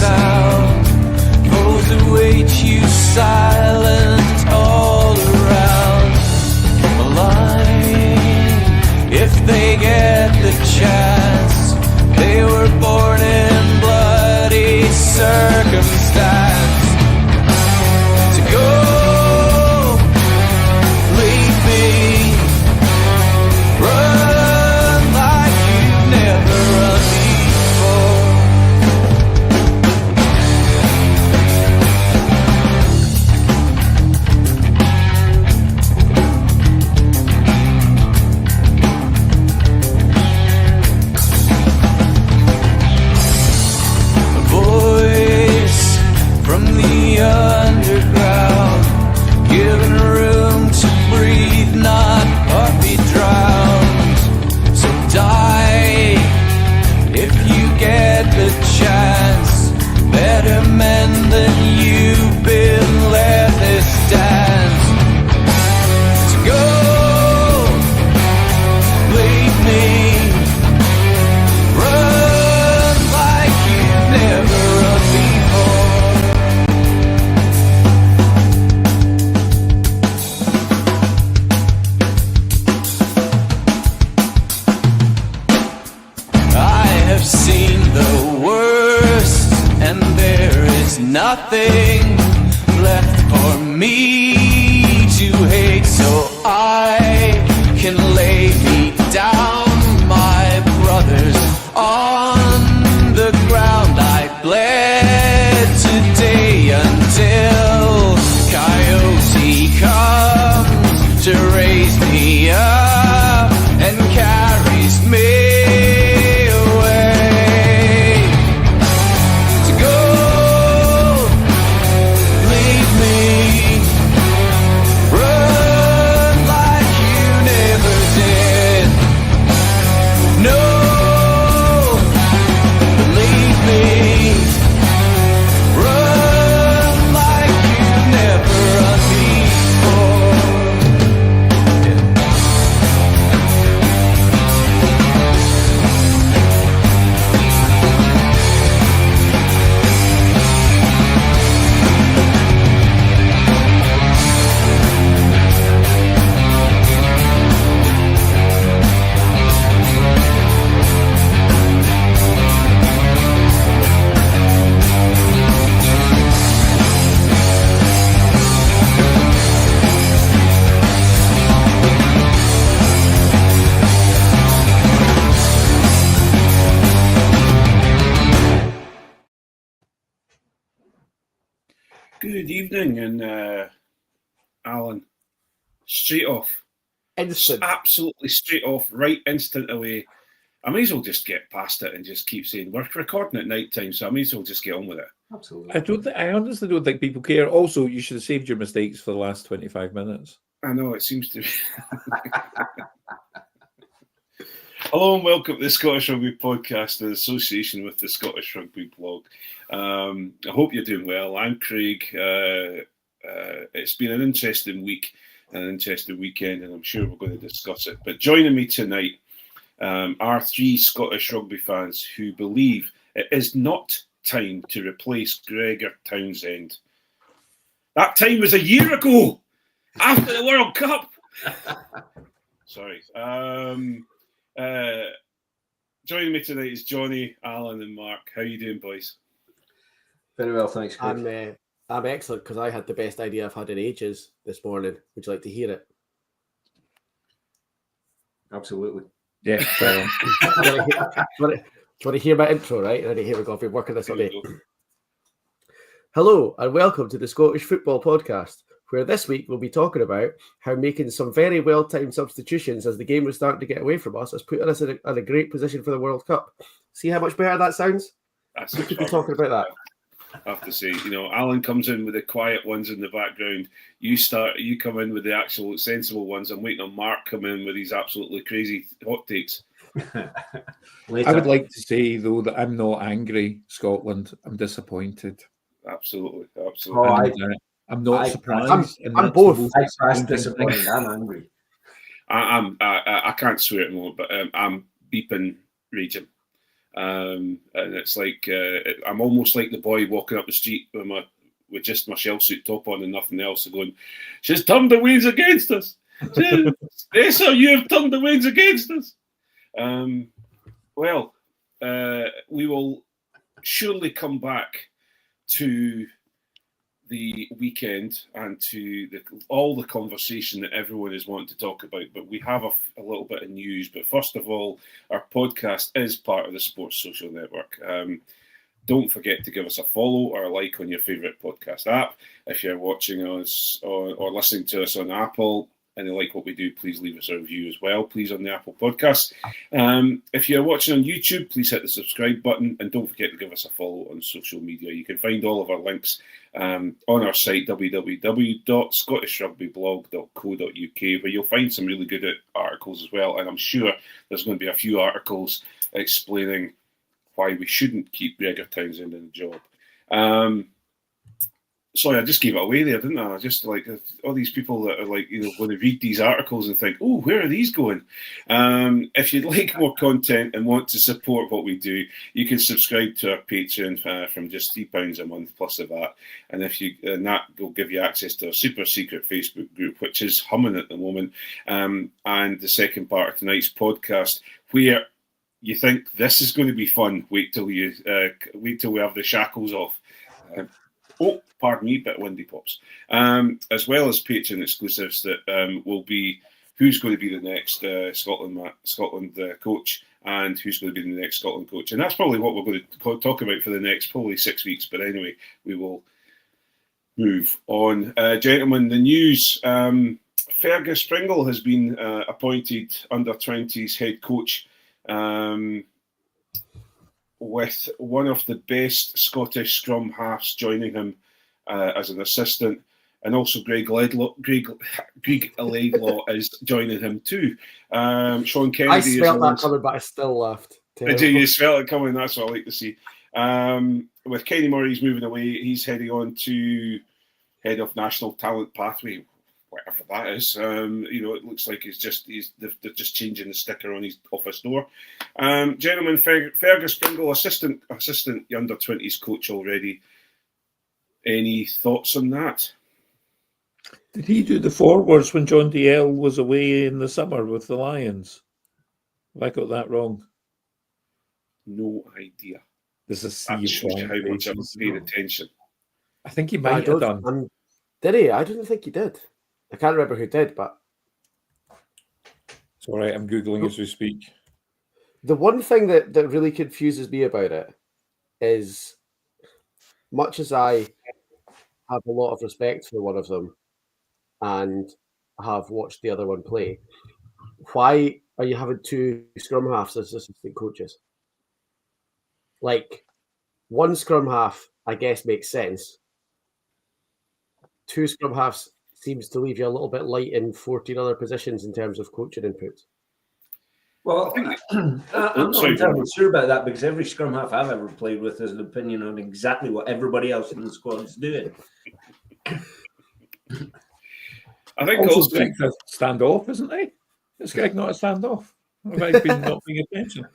sound. Foes await you silent all around. Maligned, if they get the chance. They were born in bloody circumstance. To go, leave me, run like you've never run before. A voice from the underground, given room to breathe, not be drowned. So die if you get the chance. Better men than you've been, let this dance. To go, leave me, run like you've never run before. I have seen the worst, and there is nothing left for me to hate, so I can lay me down, my brothers, on the ground. I bled today until Coyote comes to raise me up and carries me away. To go, leave me, run like you never did. No, leave me, run like you never run before. Good evening, and Allan, straight off, Instant. absolutely straight off, right instant away. I may as well just get past it and just keep saying we're recording at night time, so I may as well just get on with it. Absolutely. I honestly don't think people care. Also, you should have saved your mistakes for the last 25 minutes. I know, it seems to be. Hello and welcome to the Scottish Rugby Podcast in association with the Scottish Rugby Blog. I hope you're doing well. I'm Craig. It's been an interesting week and an interesting weekend, and I'm sure we're going to discuss it. But joining me tonight are three Scottish rugby fans who believe it is not time to replace Gregor Townsend. That time was a year ago, after the World Cup. Sorry. Joining me tonight is Jonny, Allan, and Mark. How are you doing, boys? Very well, thanks, Craig. I'm excellent because I had the best idea I've had in ages this morning. Would you like to hear it? Absolutely. Yeah. Do you want to hear my intro, right? Ready? Here we go. I've been working this all day. Hello and welcome to the Scottish Football Podcast, where this week we'll be talking about how making some very well-timed substitutions as the game was starting to get away from us has put us in a great position for the World Cup. See how much better that sounds? We could be talking about that. I have to say, Allan comes in with the quiet ones in the background. You come in with the actual sensible ones. I'm waiting on Mark come in with these absolutely crazy hot takes. I would like to say, though, that I'm not angry, Scotland. I'm disappointed. Absolutely. Oh, I'm not surprised. I'm both. I'm disappointed. I'm angry. I can't swear at the moment, but I'm beeping raging. And it's like I'm almost like the boy walking up the street with just my shell suit top on and nothing else, and going, "She's turned the winds against us. Stacey, you have turned the winds against us." Well, we will surely come back to the weekend and to all the conversation that everyone is wanting to talk about. But we have a little bit of news. But first of all, our podcast is part of the Sports Social Network. Don't forget to give us a follow or a like on your favourite podcast app. If you're watching us or listening to us on Apple and you like what we do, please leave us a review as well, please, on the Apple Podcast. If you're watching on YouTube, please hit the subscribe button and don't forget to give us a follow on social media. You can find all of our links on our site, www.scottishrugbyblog.co.uk, where you'll find some really good articles as well. And I'm sure there's going to be a few articles explaining why we shouldn't keep Gregor Townsend in the job. Sorry, I just gave it away there, didn't I? Just like all these people that are like, going to read these articles and think, oh, where are these going? If you'd like more content and want to support what we do, you can subscribe to our Patreon from just £3 a month plus of that. And that will give you access to a super secret Facebook group, which is humming at the moment. And the second part of tonight's podcast, where you think this is going to be fun. Wait till we have the shackles off. Pardon me, bit windy pops. As well as Patreon exclusives that will be who's going to be the next Scotland coach and who's going to be the next Scotland coach. And that's probably what we're going to talk about for the next probably 6 weeks. But anyway, we will move on. Gentlemen, the news. Fergus Pringle has been appointed under-20s head coach, with one of the best Scottish scrum halves joining him as an assistant, and also Greg Laidlaw is joining him too. Sean Kennedy. I smelled that coming, but I still laughed. You smelled it coming? That's what I like to see. With Kenny Murray's moving away, he's heading on to head of National Talent Pathway, whatever that is. It looks like they're just changing the sticker on his office door. Gentlemen, Fergus Pringle, assistant under-20s coach already. Any thoughts on that? Did he do the forwards when John DL was away in the summer with the Lions? Have I got that wrong? No idea. There's a sea that shows of how much I've paid attention. I think he might have done. Did he? I didn't think he did. I can't remember who did, but it's all right. I'm Googling as we speak. The one thing that really confuses me about it is, much as I have a lot of respect for one of them and have watched the other one play, why are you having two scrum halves as assistant coaches? Like, one scrum half, I guess, makes sense. Two scrum halves seems to leave you a little bit light in 14 other positions in terms of coaching inputs. Well, I'm not entirely sure about that, because every scrum half I've ever played with has an opinion on exactly what everybody else in the squad's doing. I think also Greg's a standoff, isn't he? Is Greg not a standoff? Have I been not paying attention?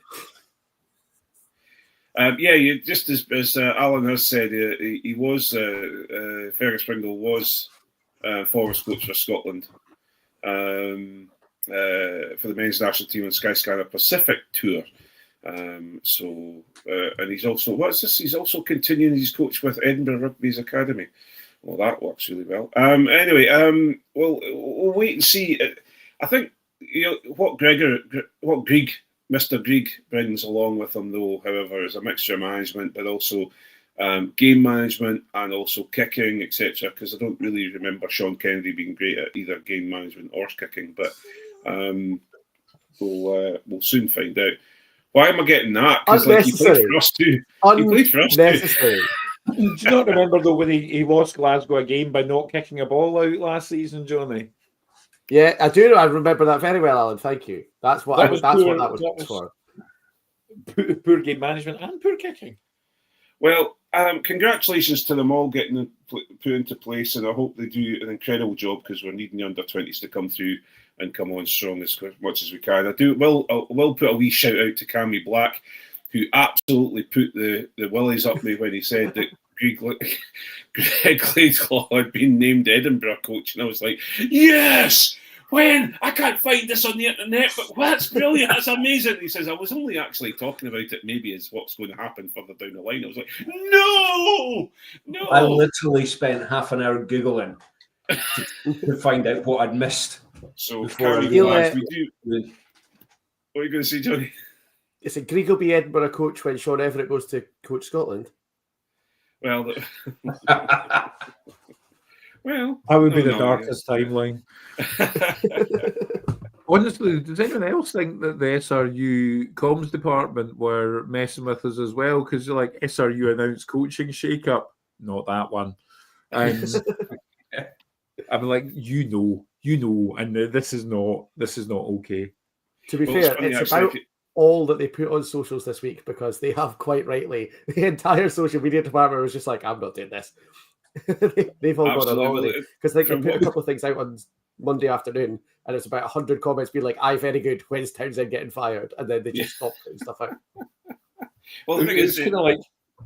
Just as Allan has said, he was Fergus Pringle was forwards coach for Scotland for the men's national team on Skyscanner Pacific Tour. And he's also He's also continuing his coach with Edinburgh Rugby's Academy. Well, that works really well. Anyway, we'll wait and see. I think what Mr. Grieg brings along with him, though, however, is a mixture of management, but also game management and also kicking, etc. Because I don't really remember Sean Kennedy being great at either game management or kicking, but we'll soon find out. Why am I getting that? Because he played for us too. Unnecessary. Do you not remember, though, when he lost Glasgow a game by not kicking a ball out last season, Jonny? Yeah, I do. I remember that very well, Alan. Thank you. That's what that was for. Poor game management and poor kicking. Well, congratulations to them all getting put into place, and I hope they do an incredible job, because we're needing the under-20s to come through and come on strong as much as we can. I will put a wee shout out to Cammy Black, who absolutely put the willies up me when he said that Greg Laidlaw had been named Edinburgh coach, and I was like, yes! When? I can't find this on the internet, but that's brilliant, that's amazing. He says, I was only actually talking about it maybe as what's going to happen further down the line. I was like, no! I literally spent half an hour Googling to find out what I'd missed. So, Before carry I on, realised- we do. What are you going to say, Johnny? Is it Greg will be Edinburgh coach when Sean Everett goes to coach Scotland? Well, well, That would be no, the darkest timeline. Honestly, does anyone else think that the SRU comms department were messing with us as well? Because you're like, SRU announced coaching shake-up. Not that one. And I'm like, you know, and this is not okay. To be Well, fair, funny, it's actually, about all that they put on socials this week, because they have quite rightly, the entire social media department was just like, I'm not doing this. They've all gone on Absolutely. holiday because they From put a what- couple of things out on Monday afternoon, and it's about 100 comments being like, "Aye, very good. When's Townsend getting fired?" And then they just stop putting stuff out. Well, the thing It's is, kind of like,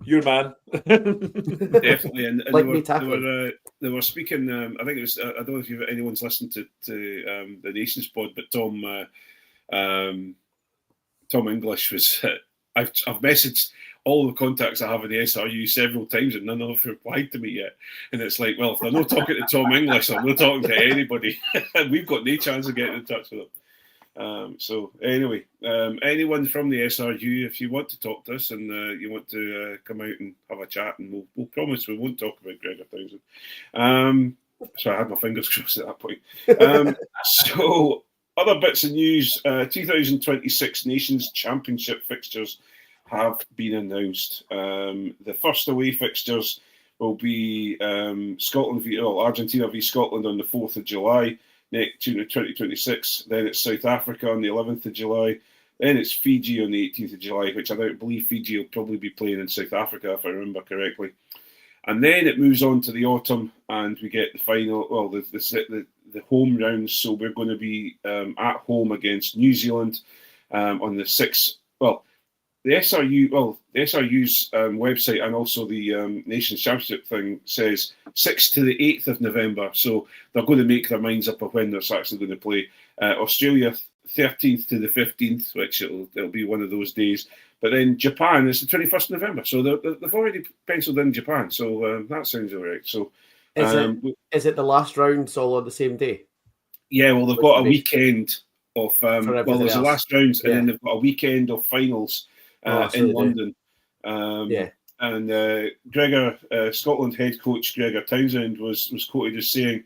your man. definitely, and Like they, me were, tackling. they were speaking. I think it was. I don't know if anyone's listened to the Nations pod, but Tom English was. I've messaged all the contacts I have in the SRU several times, and none of them have replied to me yet. And it's like, well, if they're not talking to Tom English, I'm not talking to anybody. We've got no chance of getting in touch with them. So anyway, anyone from the SRU, if you want to talk to us and you want to come out and have a chat, and we'll promise we won't talk about Gregor Townsend. So I had my fingers crossed at that point. So other bits of news: 2026 Nations Championship fixtures have been announced. The first away fixtures will be Argentina v Scotland on the 4th of July. Next, 2026. Then it's South Africa on the 11th of July. Then it's Fiji on the 18th of July, which I don't believe Fiji will probably be playing in South Africa, if I remember correctly. And then it moves on to the autumn, and we get the final. Well, the home rounds. So we're going to be at home against New Zealand on the 6th. Well, the SRU's website and also the Nations Championship thing says 6th to the 8th of November. So they're going to make their minds up of when they're actually going to play. Australia 13th to the 15th, which it'll be one of those days. But then Japan is the 21st of November. So they've already penciled in Japan. So that sounds all right. So Is it the last rounds all on the same day? yeah, well, they've got a weekend of there's everything the else. last rounds, and Yeah. then they've got a weekend of finals Oh, so in they do. London. Yeah. And Gregor, Scotland head coach Gregor Townsend was quoted as saying,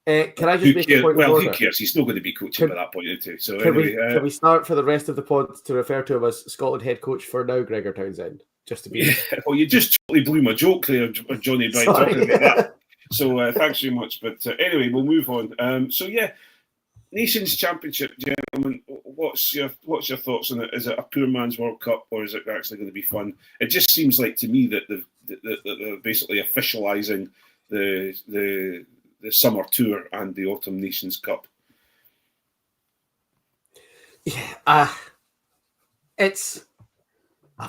Can I just "Who make a cares? point of Well, who order? cares? He's not going to be coaching Can- by that point, is he?" So Can anyway, we start for the rest of the pod to refer to him as Scotland head coach for now, Gregor Townsend? Just to be well, you just totally blew my joke there, Johnny, by sorry. talking about that. So thanks very much. But anyway, we'll move on. So yeah, Nations Championship, gentlemen. What's your thoughts on it? Is it a poor man's World Cup, or is it actually going to be fun? It just seems like to me that they're basically officialising the summer tour and the autumn Nations Cup. Yeah, it's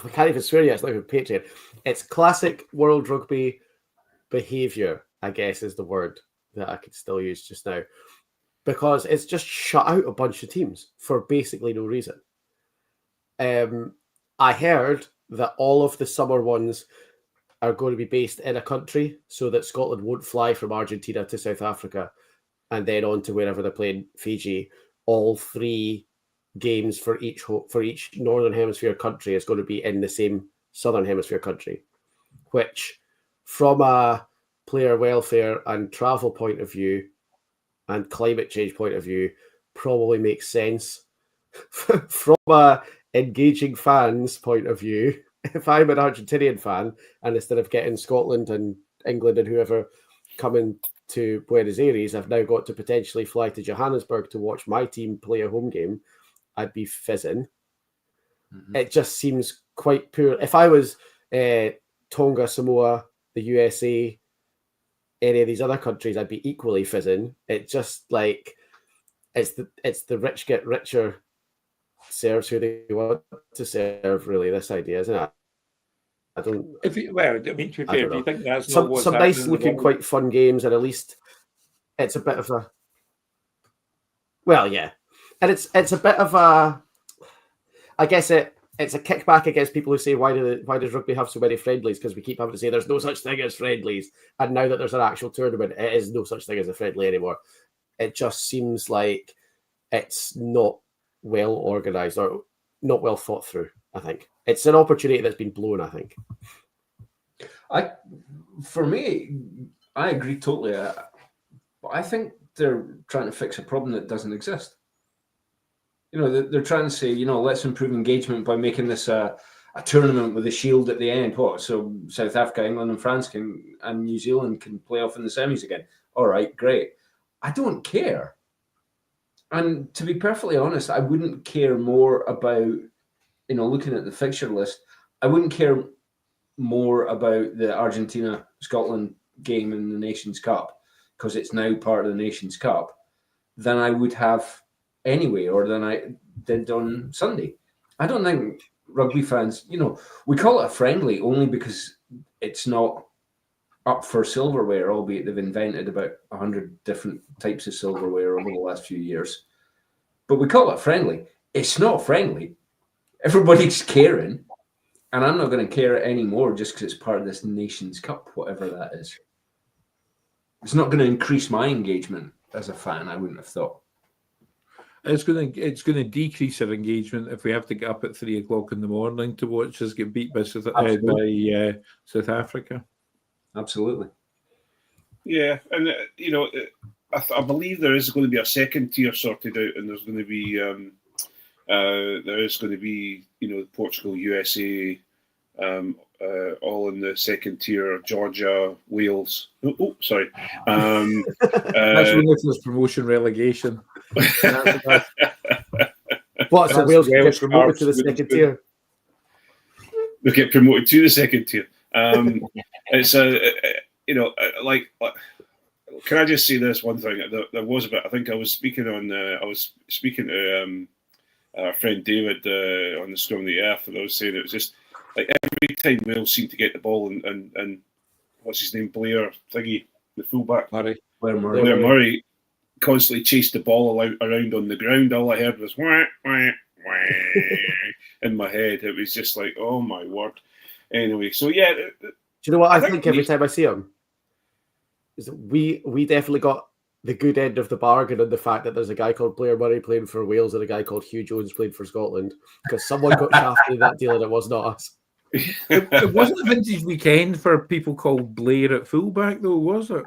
we can't even swear yet. It's not even Patreon. It's classic World Rugby behaviour, I guess, is the word that I could still use just now, because it's just shut out a bunch of teams for basically no reason. I heard that all of the summer ones are going to be based in a country, so that Scotland won't fly from Argentina to South Africa and then on to wherever they're playing, Fiji. All 3 games for each Northern Hemisphere country is going to be in the same Southern Hemisphere country, which, from a player welfare and travel point of view and climate change point of view, probably makes sense. From a engaging fans point of view, if I'm an Argentinian fan and instead of getting Scotland and England and whoever coming to Buenos Aires, I've now got to potentially fly to Johannesburg to watch my team play a home game, I'd be fizzing. Mhm. It just seems quite poor. If I was Tonga, Samoa, the USA, any of these other countries, I'd be equally fizzing. It just like it's the rich get richer serves who they want to serve. Really, this idea, isn't it? I don't. To be fair, do you don't know. think that's not Some what's some happening nice in the looking, world? quite fun games, and at least it's a bit of a. Well, yeah, and it's a bit of a. I guess it's a kickback against people who say why does rugby have so many friendlies? Because we keep having to say there's no such thing as friendlies, and now that there's an actual tournament, it is no such thing as a friendly anymore. It just seems like it's not well organised or not well thought through. I think it's an opportunity that's been blown. I think. For me, I agree totally. But I think they're trying to fix a problem that doesn't exist. You know, they're trying to say, you know, let's improve engagement by making this a tournament with a shield at the end. What? So South Africa, England, and France and New Zealand can play off in the semis again. All right, great. I don't care. And to be perfectly honest, I wouldn't care more about, you know, looking at the fixture list. I wouldn't care more about the Argentina-Scotland game in the Nations Cup because it's now part of the Nations Cup than I would have anyway, or than I did on Sunday. I don't think rugby fans, you know, we call it a friendly only because it's not up for silverware, albeit they've invented about 100 different types of silverware over the last few years. But we call it friendly. It's not friendly. Everybody's caring. And I'm not going to care anymore just because it's part of this Nations Cup, whatever that is. It's not going to increase my engagement as a fan, I wouldn't have thought. It's going to decrease our engagement if we have to get up at 3 o'clock in the morning to watch us get beat by South Africa. Absolutely. Yeah, and you know, I believe there is going to be a second tier sorted out, and there's going to be there is going to be, you know, Portugal, USA, all in the second tier. Georgia, Wales. Sorry. That's when there's promotion relegation. What? So Wales can get promoted to the second tier. They get promoted to the second tier. It's you know, like, can I just say this one thing? There was a bit. I think I was speaking to our friend David on the Scrum of the Earth, and I was saying it was just like every time Wales seemed to get the ball and what's his name, Blair Thingy, the fullback, Blair Murray constantly chased the ball around on the ground. All I heard was wah, wah, wah in my head. It was just like, oh my word. Anyway, so yeah. Do you know what I think every time I see him? Is that we definitely got the good end of the bargain on the fact that there's a guy called Blair Murray playing for Wales and a guy called Hugh Jones playing for Scotland, because someone got shafted in that deal and it was not us. It wasn't a vintage weekend for people called Blair at fullback, though, was it?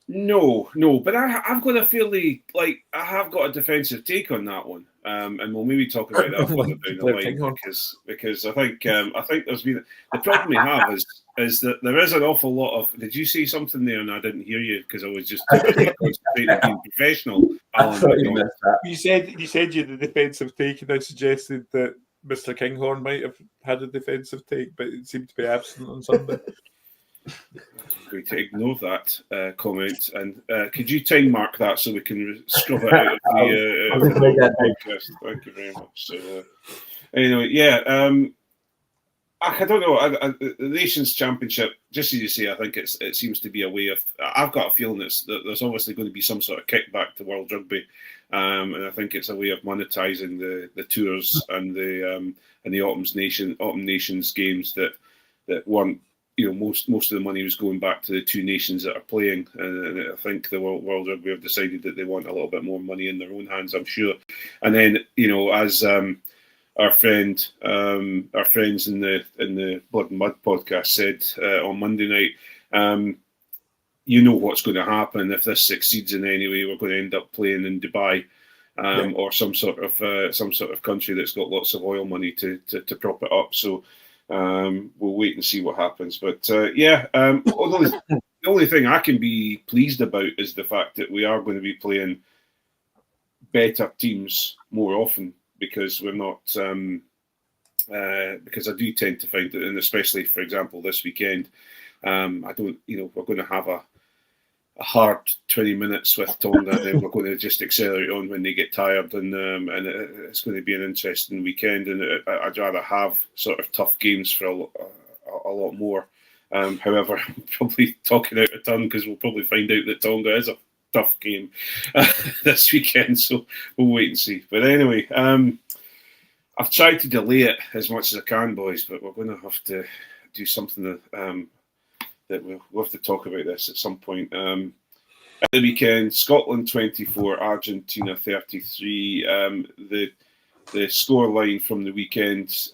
No, but I've got a fairly, like, I have got a defensive take on that one, and we'll maybe talk about that further down the line, because I think there's been the problem we have is that there is an awful lot of. Did you say something there and I didn't hear you because I was just concentrating on being professional? Alan, you said you had a defensive take, and I suggested that Mr. Kinghorn might have had a defensive take, but it seemed to be absent on Sunday. Going to ignore that comment, and could you time mark that so we can scrub it out of the podcast? Thank you very much. So, anyway, yeah, I don't know. The Nations Championship, just as you say, I think it seems to be a way of. I've got a feeling that there's obviously going to be some sort of kickback to World Rugby, and I think it's a way of monetising the tours and the Autumn Nations games that weren't. You know, most of the money was going back to the two nations that are playing, and I think the World Rugby have decided that they want a little bit more money in their own hands, I'm sure. And then, you know, as our friends in the Blood and Mud podcast said on Monday night, you know what's going to happen if this succeeds in any way. We're going to end up playing in Dubai. Or some sort of country that's got lots of oil money to prop it up. So we'll wait and see what happens. But the only thing I can be pleased about is the fact that we are going to be playing better teams more often, because we're not. Because I do tend to find that, and especially, for example, this weekend, I don't. You know, we're going to have a hard 20 minutes with Tonga, and then we're going to just accelerate on when they get tired, and it's going to be an interesting weekend. And I'd rather have sort of tough games for a lot more. However, I'm probably talking out of turn because we'll probably find out that Tonga is a tough game this weekend, so we'll wait and see. But anyway, I've tried to delay it as much as I can, boys, but we're going to have to do something that we'll have to talk about this at some point. At the weekend, Scotland 24, Argentina 33. The score line from the weekend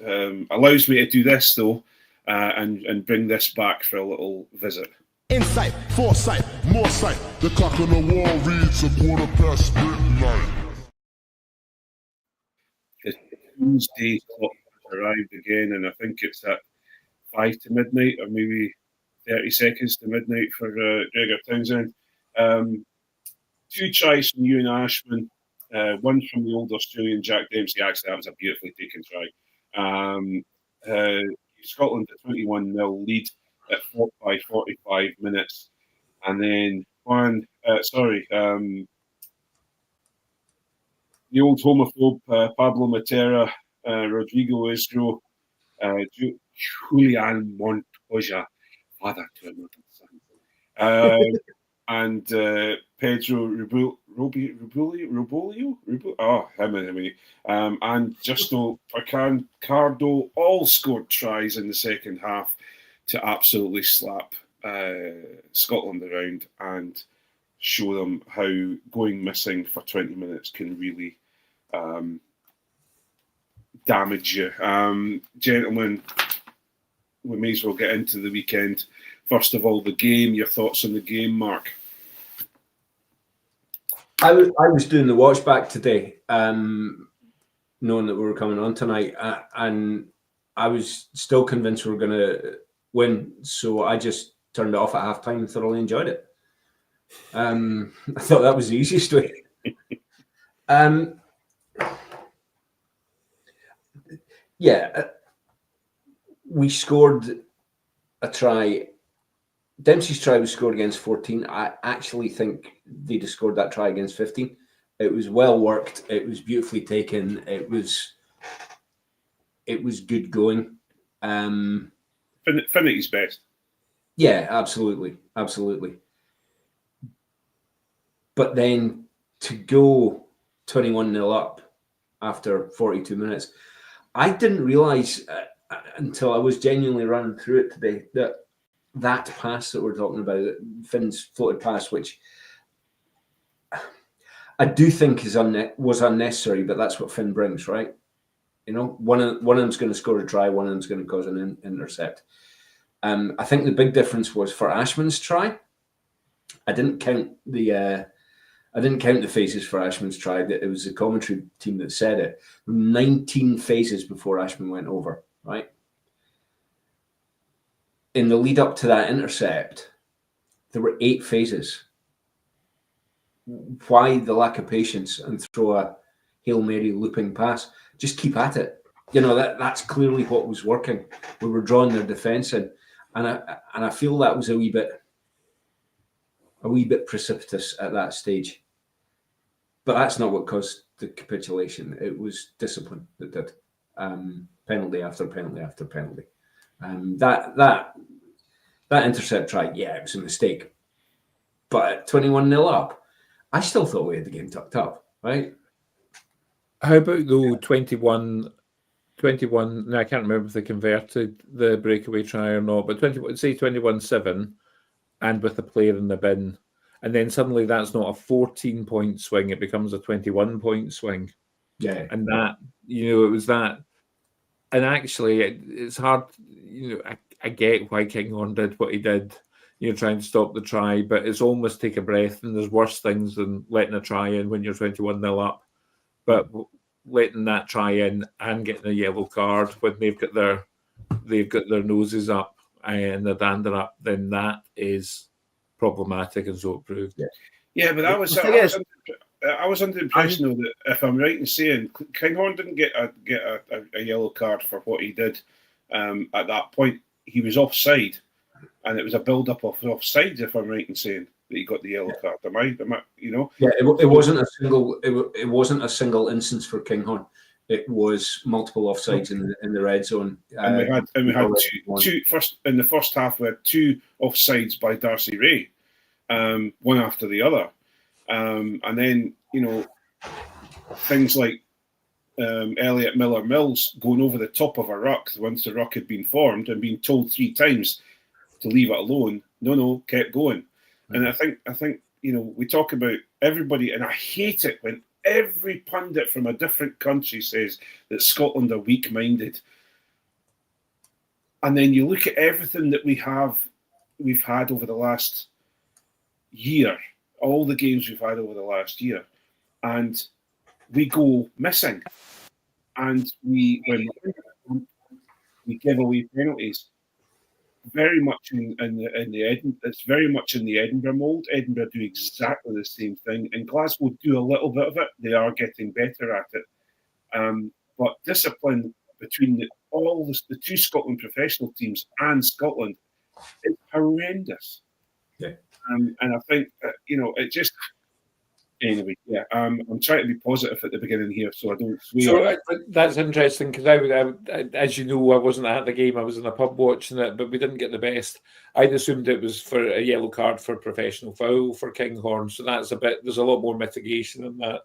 allows me to do this, though, and bring this back for a little visit. Insight, foresight, more sight. The clock on the wall reads midnight. The Tuesday clock has arrived again, and I think it's at 5 to midnight, or maybe 30 seconds to midnight for Gregor Townsend. 2 tries from Ewan Ashman, one from the old Australian Jack Dempsey. Actually, that was a beautifully taken try. Scotland at 21-0 lead by 45 minutes. And then the old homophobe Pablo Matera, Rodrigo Isgro, Julian Montoya, father to another son, and Pedro Rubolio, and Justo Picardo all scored tries in the second half to absolutely slap Scotland around and show them how going missing for 20 minutes can really damage you. Gentlemen, we may as well get into the weekend. First of all, the game. Your thoughts on the game, Mark? I was doing the watch back today, knowing that we were coming on tonight, and I was still convinced we were going to win. So I just turned it off at halftime and thoroughly enjoyed it. I thought that was the easiest way. We scored a try. Dempsey's try was scored against 14. I actually think they'd have scored that try against 15. It was well worked. It was beautifully taken. It was good going. Finity's best. Yeah, absolutely. But then to go 21-0 up after 42 minutes, I didn't realise until I was genuinely running through it today that pass that we're talking about, Finn's floated pass, which I do think was unnecessary, but that's what Finn brings, right? You know, one of them's going to score a try, one of them's going to cause an intercept. I think the big difference was for Ashman's try. I didn't count the phases for Ashman's try. It was the commentary team that said it. 19 phases before Ashman went over, right? In the lead up to that intercept, there were 8 phases. Why the lack of patience and throw a Hail Mary looping pass? Just keep at it. You know, that's clearly what was working. We were drawing their defence in. And I feel that was a wee bit precipitous at that stage. But that's not what caused the capitulation. It was discipline that did. Penalty after penalty after penalty. That intercept try, yeah, it was a mistake. But at 21-0 up, I still thought we had the game tucked up, right? How about though 21? No, I can't remember if they converted the breakaway try or not, but 21-7, and with the player in the bin, and then suddenly that's not a 14-point swing; it becomes a 21-point swing. Yeah, and that it was that, and actually it's hard. I get why Kinghorn did what he did, trying to stop the try, but it's almost take a breath, and there's worse things than letting a try in when you're 21-0 up. But letting that try in and getting a yellow card when they've got their noses up and their dander up, then that is problematic, and so it proved. Yeah, but I was under the impression though that, if I'm right in saying, Kinghorn didn't get a yellow card for what he did at that point. He was offside, and it was a build-up of offside, if I'm right in saying. that he got the yellow card. Am I? You know? Yeah, it wasn't a single. It wasn't a single instance for Kinghorn. It was multiple offsides in the red zone. And we had two in the first half. We had 2 offsides by Darcy Ray, one after the other, and then things like Elliot Miller-Mills going over the top of a ruck once the ruck had been formed and being told 3 times to leave it alone. No, kept going. And I think we talk about everybody, and I hate it when every pundit from a different country says that Scotland are weak-minded. And then you look at everything that we've had over the last year, all the games we've had over the last year, and we go missing, and we give away penalties. Very much in the it's very much in the Edinburgh mould. Edinburgh do exactly the same thing, and Glasgow do a little bit of it. They are getting better at it, but discipline between the 2 Scotland professional teams and Scotland is horrendous. Yeah, and I think it just. Anyway, yeah, I'm trying to be positive at the beginning here, so I don't swear. So that's interesting because I, as you know, I wasn't at the game. I was in a pub watching it, but we didn't get the best. I'd assumed it was for a yellow card for professional foul for Kinghorn, so that's there's a lot more mitigation in that.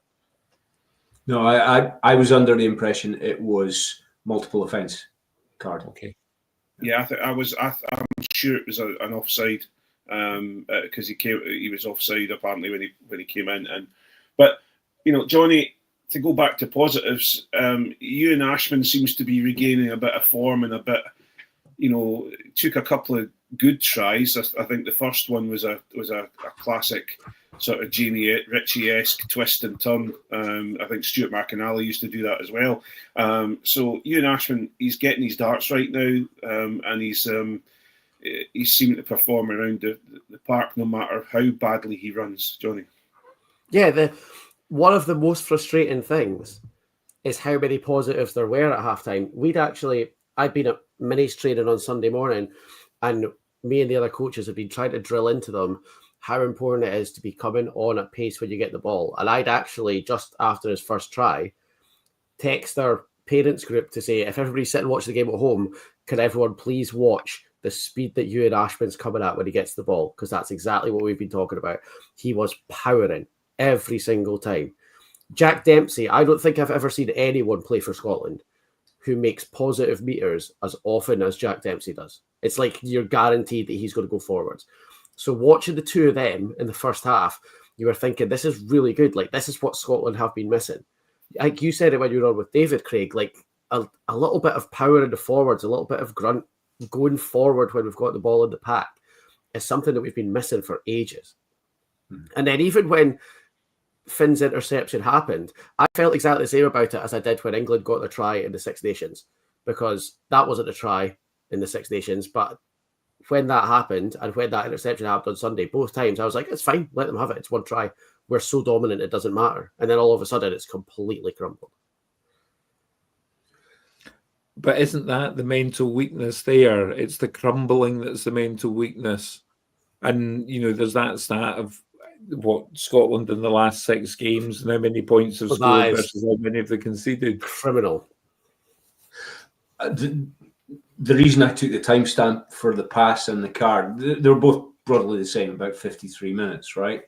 No, I was under the impression it was multiple offence card. Okay. Yeah, I'm sure it was an offside. Because he was offside apparently when he came in, but Jonny, to go back to positives, Ewan Ashman seems to be regaining a bit of form and a bit, took a couple of good tries. I think the first one was a classic sort of Jamie Ritchie-esque twist and turn. I think Stuart McAnally used to do that as well. So Ewan Ashman, he's getting his darts right now, and he's seeming to perform around the park no matter how badly he runs, Jonny. Yeah, one of the most frustrating things is how many positives there were at halftime. I'd been at minis training on Sunday morning, and me and the other coaches have been trying to drill into them how important it is to be coming on at pace when you get the ball. And I'd actually, just after his first try, text our parents group to say, if everybody's sitting watching the game at home, can everyone please watch the speed that Ewan Ashman's coming at when he gets the ball, because that's exactly what we've been talking about. He was powering every single time. Jack Dempsey, I don't think I've ever seen anyone play for Scotland who makes positive meters as often as Jack Dempsey does. It's like you're guaranteed that he's going to go forwards. So watching the 2 of them in the first half, you were thinking, this is really good. Like, this is what Scotland have been missing. Like you said it when you were on with David, Craig, like a little bit of power in the forwards, a little bit of grunt going forward when we've got the ball in the pack is something that we've been missing for ages. And then even when Finn's interception happened, I felt exactly the same about it as I did when England got their try in the Six Nations, because that wasn't a try in the Six Nations. But when that happened and when that interception happened on Sunday, both times I was like, it's fine, let them have it. It's one try. We're so dominant, it doesn't matter. And then all of a sudden it's completely crumbled. But isn't that the mental weakness there? It's the crumbling that's the mental weakness. And, there's that stat of what Scotland in the last 6 games and how many points have scored versus how many have they conceded. Criminal. The reason I took the timestamp for the pass and the card, they're both broadly the same, about 53 minutes, right?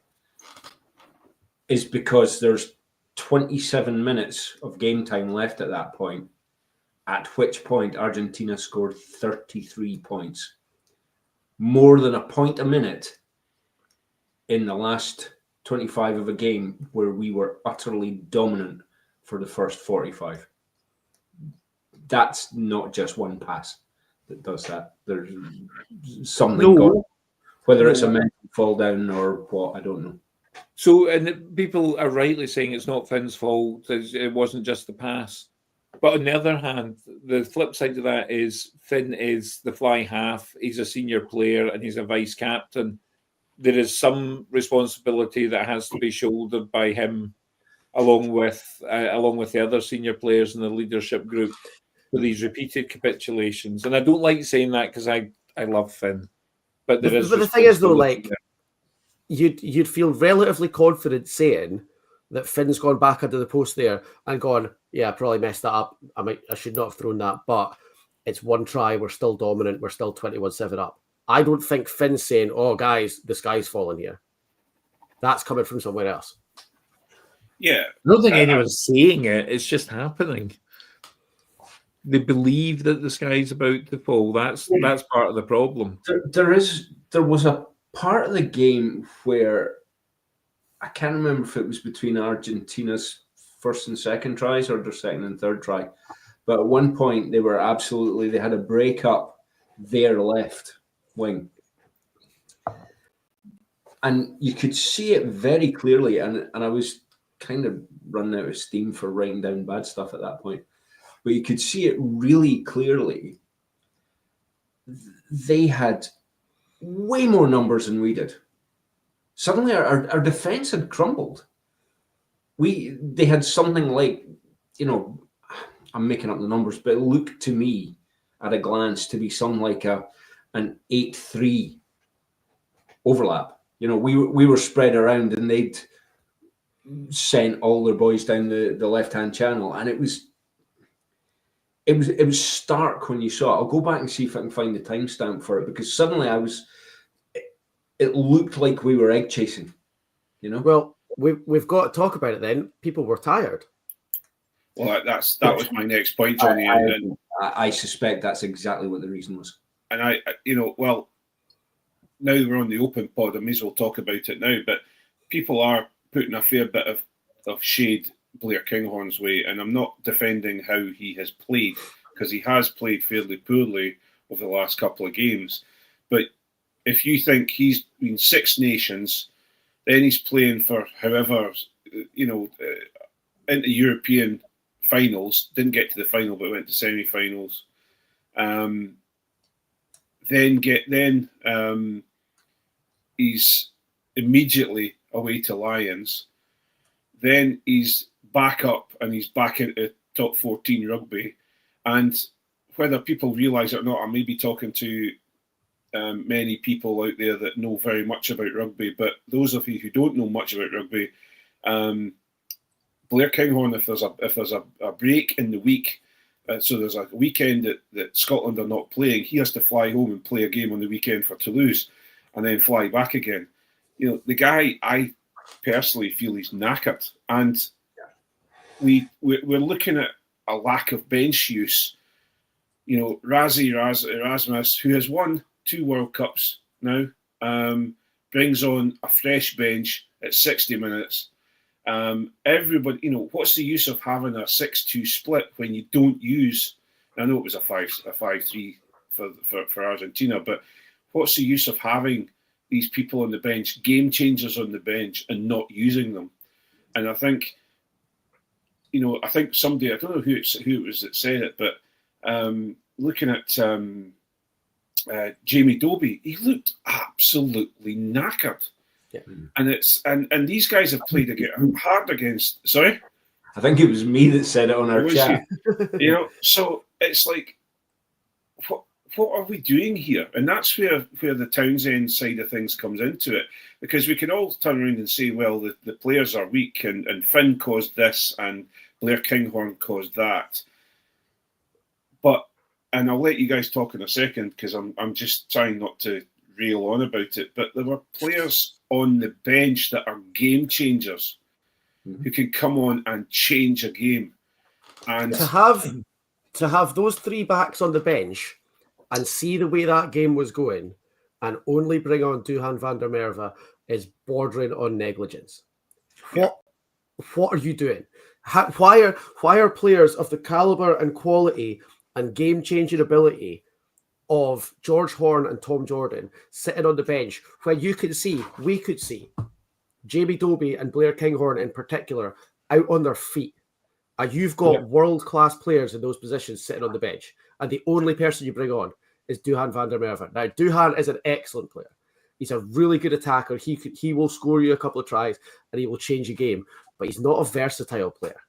Is because there's 27 minutes of game time left at that point, at which point Argentina scored 33 points. More than a point a minute in the last 25 of a game where we were utterly dominant for the first 45. That's not just one pass that does that. There's something going on. Whether it's a mental fall down or what, I don't know. So, and people are rightly saying it's not Finn's fault. It wasn't just the pass. But on the other hand, the flip side of that is Finn is the fly half. He's a senior player and he's a vice captain. There is some responsibility that has to be shouldered by him, along with the other senior players in the leadership group, for these repeated capitulations. And I don't like saying that because I love Finn, but there is. But the thing is, though, like you'd feel relatively confident saying that Finn's gone back under the post there and gone, yeah, I probably messed that up. I should not have thrown that, but it's one try. We're still dominant. We're still 21-7 up. I don't think Finn's saying, oh, guys, the sky's falling here. That's coming from somewhere else. Yeah. I don't think anyone's saying it. It's just happening. They believe that the sky's about to fall. That's part of the problem. There was a part of the game where I can't remember if it was between Argentina's first and second tries or their second and third try. But at one point, they had a break up their left wing. And you could see it very clearly. And I was kind of running out of steam for writing down bad stuff at that point. But you could see it really clearly. They had way more numbers than we did. Suddenly, our defense had crumbled. They had something like, I'm making up the numbers, but it looked to me at a glance to be something like an 8-3 overlap. We were spread around and they'd sent all their boys down the left-hand channel, and it was stark when you saw it. I'll go back and see if I can find the timestamp for it, because suddenly it looked like we were egg chasing, Well, we've got to talk about it then. People were tired. Well, that was my next point, Jonny. I suspect that's exactly what the reason was. And well, now we're on the open pod, I may as well talk about it now, but people are putting a fair bit of shade Blair Kinghorn's way, and I'm not defending how he has played, because he has played fairly poorly over the last couple of games. But if you think he's been Six Nations, then he's playing for however, into European finals, didn't get to the final but went to semi-finals. Then he's immediately away to Lions. Then he's back up and he's back into top 14 rugby. And whether people realise it or not, I may be talking to many people out there that know very much about rugby, but those of you who don't know much about rugby, Blair Kinghorn, if there's a break in the week, so there's a weekend that Scotland are not playing, he has to fly home and play a game on the weekend for Toulouse and then fly back again. The guy, I personally feel he's knackered, and we're looking at a lack of bench use. Erasmus, who has won 2 World Cups now, brings on a fresh bench at 60 minutes. Everybody, what's the use of having a 6-2 split when you don't use? I know it was a 5-3 for Argentina, but what's the use of having these people on the bench, game changers on the bench, and not using them? And I think, somebody, I don't know who it was that said it, but looking at Jamie Dobie, he looked absolutely knackered. Yeah. And these guys have played hard against. Sorry, I think it was me that said it on our chat. So it's like, what are we doing here? And that's where the Townsend side of things comes into it, because we can all turn around and say, well, the players are weak, and Finn caused this, and Blair Kinghorn caused that. And I'll let you guys talk in a second, because I'm just trying not to rail on about it, but there were players on the bench that are game changers, who can come on and change a game. And to have those 3 backs on the bench and see the way that game was going and only bring on Duhan van der Merwe is bordering on negligence. What are you doing? Why are players of the caliber and quality and game-changing ability of George Horne and Tom Jordan sitting on the bench where we could see Jamie Dobie and Blair Kinghorn in particular out on their feet, and you've got world-class players in those positions sitting on the bench, and the only person you bring on is Duhan van der Merwe. Now, Duhan is an excellent player. He's a really good attacker. He will score you a couple of tries and he will change a game, but he's not a versatile player.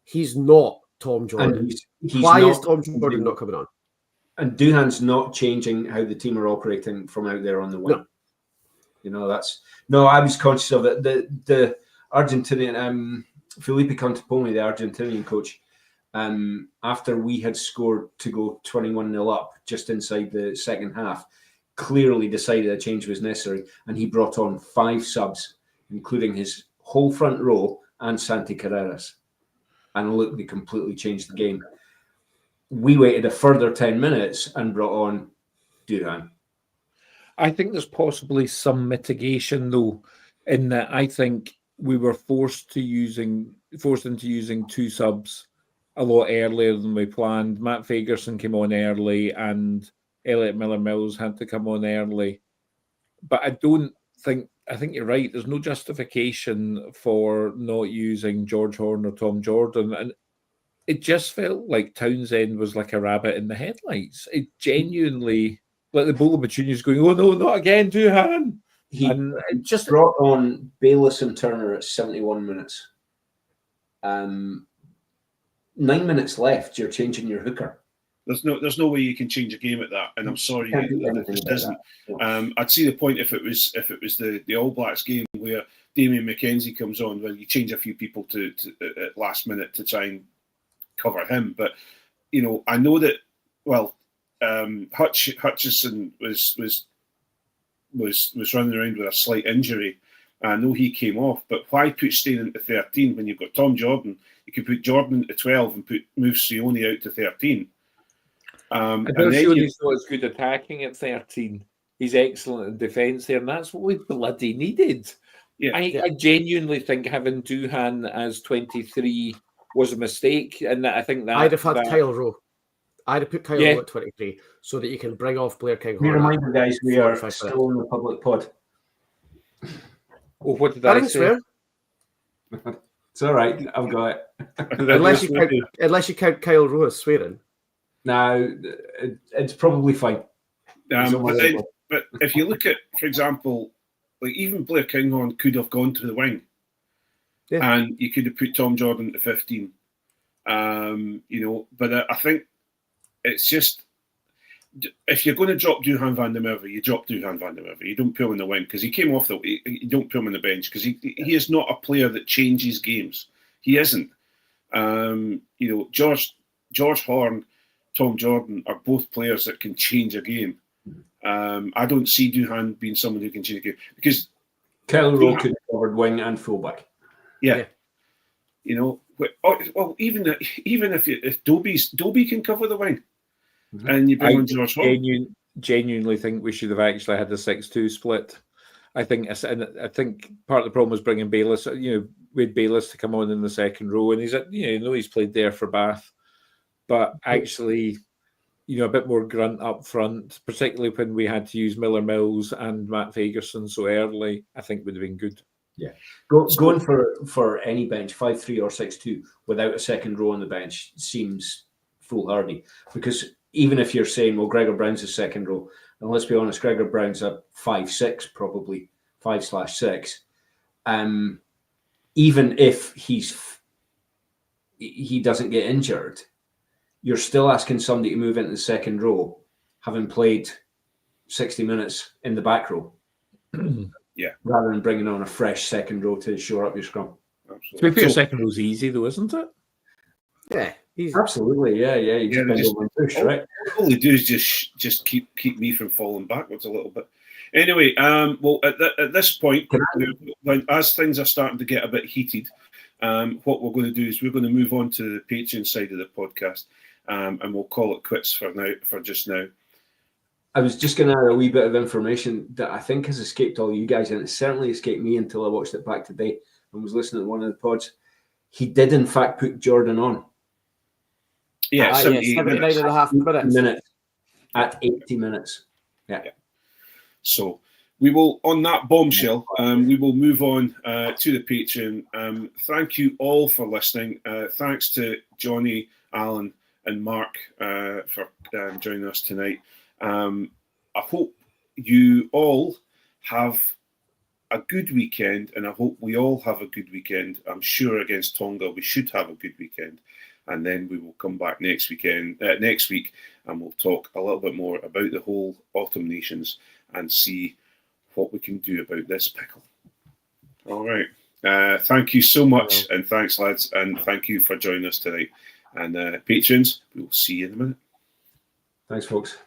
He's not Tom Jordan. Why is Tom Jordan not coming on? And Duhan's not changing how the team are operating from out there on the wing. That's no. I was conscious of it. The Argentinian Felipe Cantapone, the Argentinian coach, after we had scored to go 21-0 up just inside the second half, clearly decided a change was necessary, and he brought on 5 subs, including his whole front row and Santi Carreras. And look, they completely changed the game. We waited a further 10 minutes and brought on Duran. I think there's possibly some mitigation, though, in that I think we were forced into using 2 subs a lot earlier than we planned. Matt Fagerson came on early and Elliot Miller-Mills had to come on early. But I think you're right. There's no justification for not using George Horn or Tom Jordan. And it just felt like Townsend was like a rabbit in the headlights. It genuinely, like the Bola Batuini's going, oh no, not again, Duhan. He And it just brought on Bayless and Turner at 71 minutes. 9 minutes left, you're changing your hooker. There's no way you can change a game at that, and I'm sorry Can't do that anything this about isn't. that. I'd see the point if it was the All Blacks game where Damien McKenzie comes on, where you change a few people to at last minute to try and cover him. But I know that Hutchison was running around with a slight injury. I know he came off, but why put Stein into 13 when you've got Tom Jordan? You could put Jordan into 12 and move Sione out to 13. I don't sure he's not as good attacking at 13. He's excellent in defence there, and that's what we bloody needed. Yeah. I genuinely think having Duhan as 23 was a mistake, and I think that I'd have had Kyle Rowe. I'd have put Kyle Rowe at 23 so that you can bring off Blair King. We remind you guys we are 45 still in the public pod. Oh, what did I say? Swear. It's all right. I've got it. unless you count Kyle Rowe as swearing. Now, it's probably fine. But if you look at, for example, like even Blair Kinghorn could have gone to the wing, and you could have put Tom Jordan to 15. But I think it's just, if you're going to drop Duhan van der Merwe, you drop Duhan van der Merwe. You don't put him in the wing because he came off you don't put him on the bench because he is not a player that changes games. He isn't. George Horn, Tom Jordan are both players that can change a game. I don't see Duhan being someone who can change a game because Kyle Rowe could have covered wing and fullback. Yeah. Well, even if Dobie can cover the wing, and you bring on George Horn. Genuinely think we should have actually had the 6-2 split. I think part of the problem was bringing Bayless. We had Bayless to come on in the second row, and he's played there for Bath, but actually, a bit more grunt up front, particularly when we had to use Miller-Mills and Matt Fagerson so early. I think would have been good. Yeah, going for any bench 5-3 or 6-2 without a second row on the bench seems foolhardy because even if you're saying, well, Gregor Brown's a second row, and let's be honest, Gregor Brown's a 5-6, probably 5/6. Even if he doesn't get injured, you're still asking somebody to move into the second row, having played 60 minutes in the back row. Yeah. Rather than bringing on a fresh second row to shore up your scrum. To be fair, second row's easy though, isn't it? Yeah. Absolutely, yeah. You just push, right? All they do is just keep me from falling backwards a little bit. Anyway, at this point, as things are starting to get a bit heated, what we're going to do is we're going to move on to the Patreon side of the podcast, and we'll call it quits for just now. I was just going to add a wee bit of information that I think has escaped all you guys, and it certainly escaped me until I watched it back today and was listening to one of the pods. He did, in fact, put Jordan on. Yeah, 79.5 minutes. At 80 minutes. Yeah. So we will, on that bombshell, we will move on to the Patreon. Thank you all for listening. Thanks to Jonny, Allan, and Mark for joining us tonight. I hope you all have a good weekend, and I hope we all have a good weekend. I'm sure against Tonga we should have a good weekend, and then we will come back next week, and we'll talk a little bit more about the whole Autumn Nations and see what we can do about this pickle. All right. Thank you so much, and thanks, lads, and thank you for joining us tonight. And patrons, we will see you in a minute. Thanks, folks.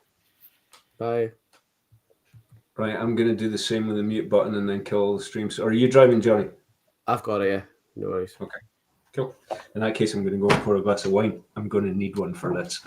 Bye. Right, I'm going to do the same with the mute button and then kill all the streams. Or are you driving, Johnny? I've got it, yeah. No worries. Okay, cool. In that case, I'm going to go pour a glass of wine. I'm going to need one for this.